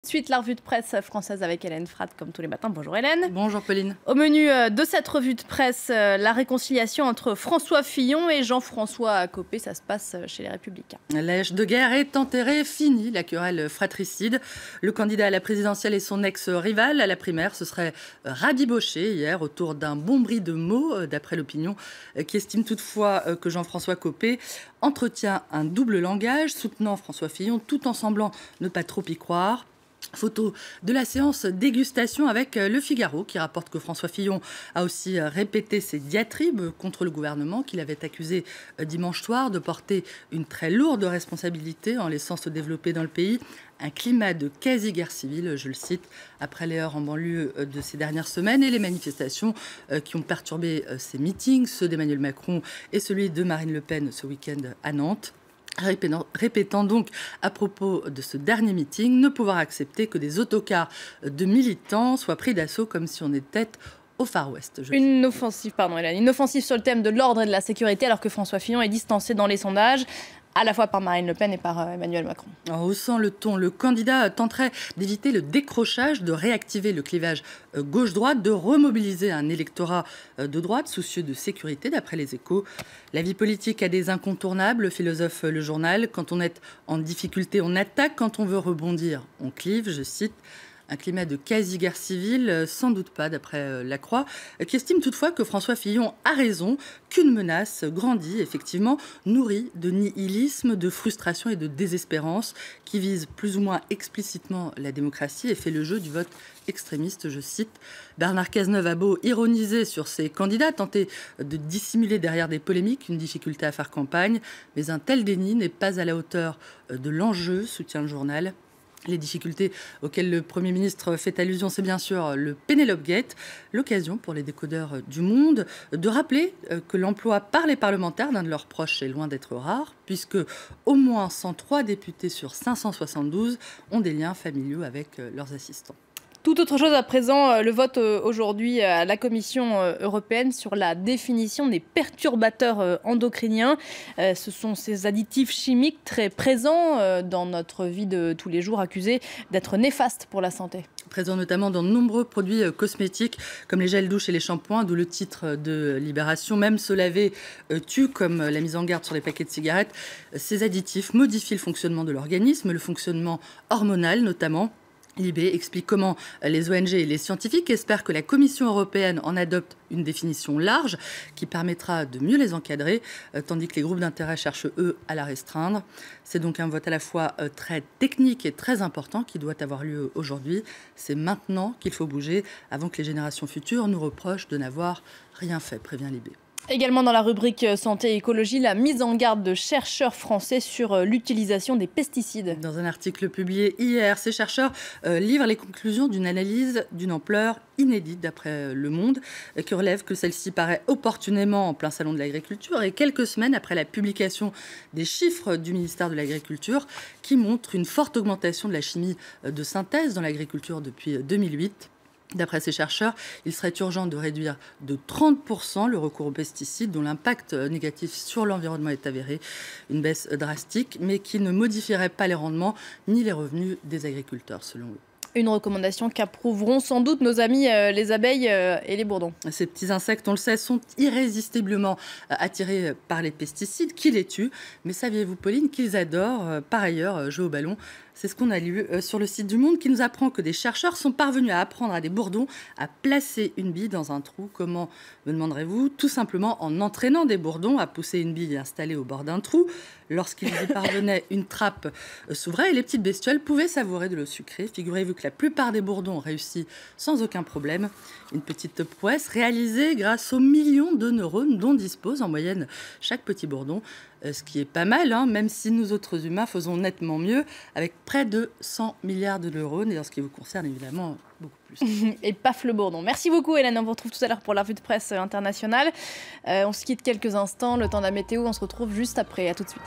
suite la revue de presse française avec Hélène Fratt, comme tous les matins. Bonjour Hélène. Bonjour Pauline. Au menu de cette revue de presse, la réconciliation entre François Fillon et Jean-François Copé. Ça se passe chez les Républicains. L'âge de guerre est enterré, fini la querelle fratricide. Le candidat à la présidentielle et son ex-rival à la primaire se seraient rabibochés hier autour d'un bon bris de mots, d'après l'opinion, qui estime toutefois que Jean-François Copé entretient un double langage, soutenant François Fillon tout en semblant ne pas trop y croire. Photo de la séance dégustation avec Le Figaro qui rapporte que François Fillon a aussi répété ses diatribes contre le gouvernement qu'il avait accusé dimanche soir de porter une très lourde responsabilité en laissant se développer dans le pays un climat de quasi-guerre civile, je le cite, après les heurts en banlieue de ces dernières semaines et les manifestations qui ont perturbé ces meetings, ceux d'Emmanuel Macron et celui de Marine Le Pen ce week-end à Nantes. Répétant donc à propos de ce dernier meeting, ne pouvoir accepter que des autocars de militants soient pris d'assaut comme si on était au Far West. Une offensive sur le thème de l'ordre et de la sécurité alors que François Fillon est distancé dans les sondages, à la fois par Marine Le Pen et par Emmanuel Macron. En haussant le ton, le candidat tenterait d'éviter le décrochage, de réactiver le clivage gauche-droite, de remobiliser un électorat de droite soucieux de sécurité, d'après les Échos. La vie politique a des incontournables, philosophe le journal. Quand on est en difficulté, on attaque. Quand on veut rebondir, on clive, je cite. Un climat de quasi-guerre civile, sans doute pas, d'après La Croix, qui estime toutefois que François Fillon a raison, qu'une menace grandit, effectivement, nourrie de nihilisme, de frustration et de désespérance, qui vise plus ou moins explicitement la démocratie et fait le jeu du vote extrémiste, je cite. Bernard Cazeneuve a beau ironiser sur ses candidats, tenter de dissimuler derrière des polémiques une difficulté à faire campagne, mais un tel déni n'est pas à la hauteur de l'enjeu, soutient le journal. Les difficultés auxquelles le Premier ministre fait allusion, c'est bien sûr le Penelope Gate, l'occasion pour les décodeurs du Monde de rappeler que l'emploi par les parlementaires d'un de leurs proches est loin d'être rare, puisque au moins 103 députés sur 572 ont des liens familiaux avec leurs assistants. Tout autre chose à présent, le vote aujourd'hui à la Commission européenne sur la définition des perturbateurs endocriniens. Ce sont ces additifs chimiques très présents dans notre vie de tous les jours, accusés d'être néfastes pour la santé. Présents notamment dans de nombreux produits cosmétiques comme les gels douches et les shampoings, d'où le titre de Libération. Même se laver tue, comme la mise en garde sur les paquets de cigarettes. Ces additifs modifient le fonctionnement de l'organisme, le fonctionnement hormonal notamment. Libé explique comment les ONG et les scientifiques espèrent que la Commission européenne en adopte une définition large qui permettra de mieux les encadrer, tandis que les groupes d'intérêt cherchent, eux, à la restreindre. C'est donc un vote à la fois très technique et très important qui doit avoir lieu aujourd'hui. C'est maintenant qu'il faut bouger avant que les générations futures nous reprochent de n'avoir rien fait, prévient Libé. Également dans la rubrique santé et écologie, la mise en garde de chercheurs français sur l'utilisation des pesticides. Dans un article publié hier, ces chercheurs livrent les conclusions d'une analyse d'une ampleur inédite d'après Le Monde, qui relève que celle-ci paraît opportunément en plein salon de l'agriculture et quelques semaines après la publication des chiffres du ministère de l'Agriculture qui montrent une forte augmentation de la chimie de synthèse dans l'agriculture depuis 2008. D'après ces chercheurs, il serait urgent de réduire de 30% le recours aux pesticides dont l'impact négatif sur l'environnement est avéré. Une baisse drastique, mais qui ne modifierait pas les rendements ni les revenus des agriculteurs, selon eux. Une recommandation qu'approuveront sans doute nos amis les abeilles et les bourdons. Ces petits insectes, on le sait, sont irrésistiblement attirés par les pesticides qui les tuent. Mais saviez-vous, Pauline, qu'ils adorent par ailleurs jouer au ballon ? C'est ce qu'on a lu sur le site du Monde qui nous apprend que des chercheurs sont parvenus à apprendre à des bourdons à placer une bille dans un trou. Comment, me demanderez-vous ? Tout simplement en entraînant des bourdons à pousser une bille installée au bord d'un trou. Lorsqu'ils y parvenaient, une trappe s'ouvrait et les petites bestioles pouvaient savourer de l'eau sucrée. Figurez-vous que la plupart des bourdons ont réussi sans aucun problème. Une petite prouesse réalisée grâce aux millions de neurones dont dispose en moyenne chaque petit bourdon. Ce qui est pas mal, hein, même si nous autres humains faisons nettement mieux, avec près de 100 milliards de neurones, et en ce qui vous concerne évidemment beaucoup plus. Et paf le bourdon. Merci beaucoup Hélène, on vous retrouve tout à l'heure pour la revue de presse internationale. On se quitte quelques instants, le temps de la météo, on se retrouve juste après, à tout de suite.